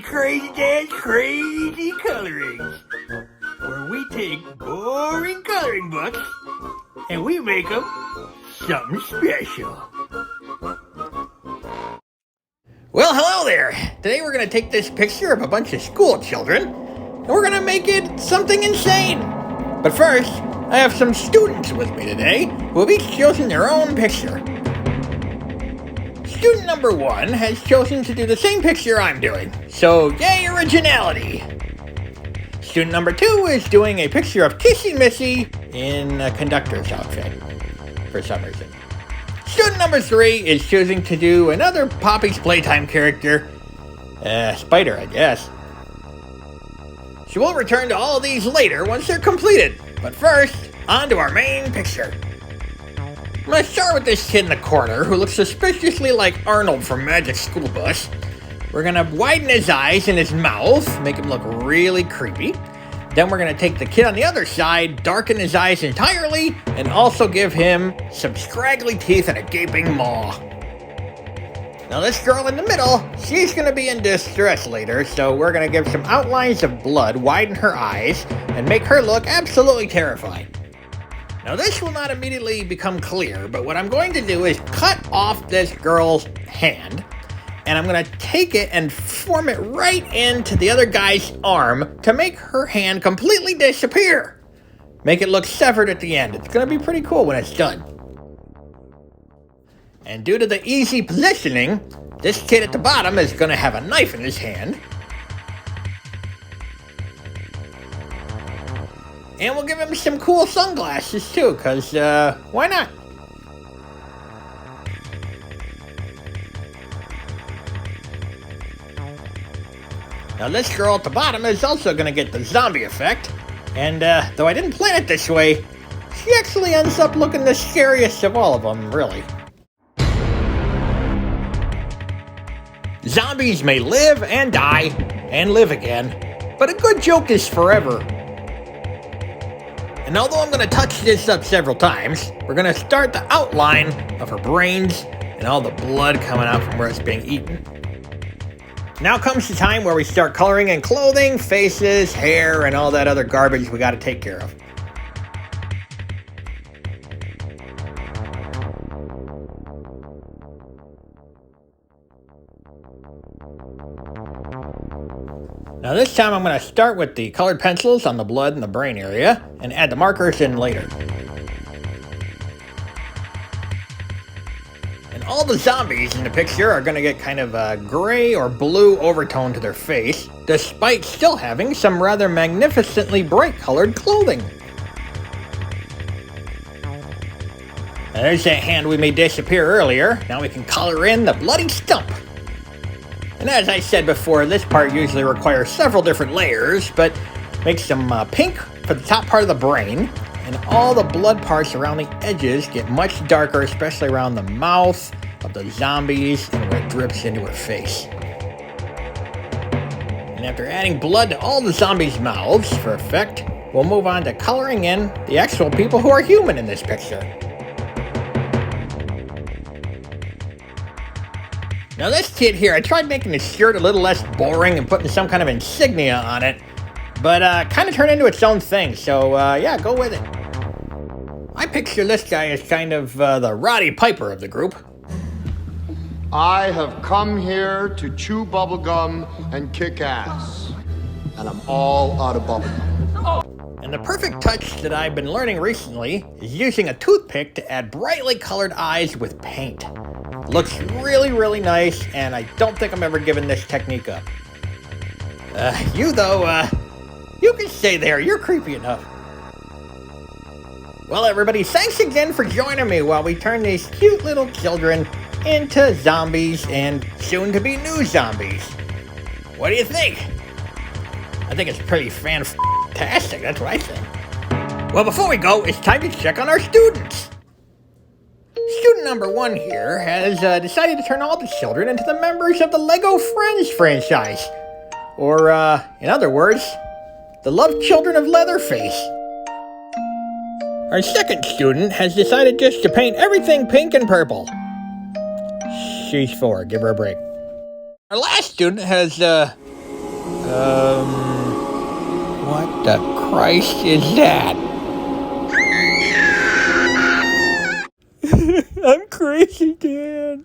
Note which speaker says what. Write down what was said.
Speaker 1: Crazy Dann's Crazy Coloring, where we take boring coloring books and we make them something special. Well, hello there. Today we're going to take this picture of a bunch of school children and we're going to make it something insane. But first, I have some students with me today who have each chosen their own picture. Student number 1 has chosen to do the same picture I'm doing, so yay originality! Student number 2 is doing a picture of Kissy Missy in a conductor's outfit, for some reason. Student number 3 is choosing to do another Poppy's Playtime character, Spider, I guess. She will return to all of these later once they're completed, but first, on to our main picture. I'm going to start with this kid in the corner who looks suspiciously like Arnold from Magic School Bus. We're going to widen his eyes and his mouth, make him look really creepy. Then we're going to take the kid on the other side, darken his eyes entirely, and also give him some scraggly teeth and a gaping maw. Now this girl in the middle, she's going to be in distress later, so we're going to give some outlines of blood, widen her eyes, and make her look absolutely terrified. Now this will not immediately become clear, but what I'm going to do is cut off this girl's hand, and I'm going to take it and form it right into the other guy's arm to make her hand completely disappear. Make it look severed at the end. It's going to be pretty cool when it's done. And due to the easy positioning, this kid at the bottom is going to have a knife in his hand. And we'll give him some cool sunglasses too, because why not? Now this girl at the bottom is also going to get the zombie effect. And though I didn't plan it this way, she actually ends up looking the scariest of all of them, really. Zombies may live and die and live again, but a good joke is forever. And although I'm going to touch this up several times, we're going to start the outline of her brains and all the blood coming out from where it's being eaten. Now comes the time where we start coloring in clothing, faces, hair, and all that other garbage we got to take care of. Now this time I'm going to start with the colored pencils on the blood and the brain area and add the markers in later. And all the zombies in the picture are going to get kind of a gray or blue overtone to their face, despite still having some rather magnificently bright colored clothing. Now there's that hand we made disappear earlier. Now we can color in the bloody stump. And as I said before, this part usually requires several different layers, but make some pink for the top part of the brain, and all the blood parts around the edges get much darker, especially around the mouth of the zombies and where it drips into her face. And after adding blood to all the zombies' mouths for effect, we'll move on to coloring in the actual people who are human in this picture. Now this kid here, I tried making his shirt a little less boring and putting some kind of insignia on it, but kind of turned into its own thing, so yeah, go with it. I picture this guy as kind of the Roddy Piper of the group.
Speaker 2: I have come here to chew bubblegum and kick ass, and I'm all out of bubblegum.
Speaker 1: And the perfect touch that I've been learning recently is using a toothpick to add brightly colored eyes with paint. Looks really, really nice, and I don't think I'm ever giving this technique up. You though, you can stay there, you're creepy enough. Well everybody, thanks again for joining me while we turn these cute little children into zombies and soon to be new zombies. What do you think? I think it's pretty fantastic, that's what I think. Well before we go, it's time to check on our students. Student number 1 here has decided to turn all the children into the members of the Lego Friends franchise. Or, in other words, the Love Children of Leatherface. Our second student has decided just to paint everything pink and purple. She's 4, give her a break. Our last student has What the Christ is that? I'm Crazy Dan.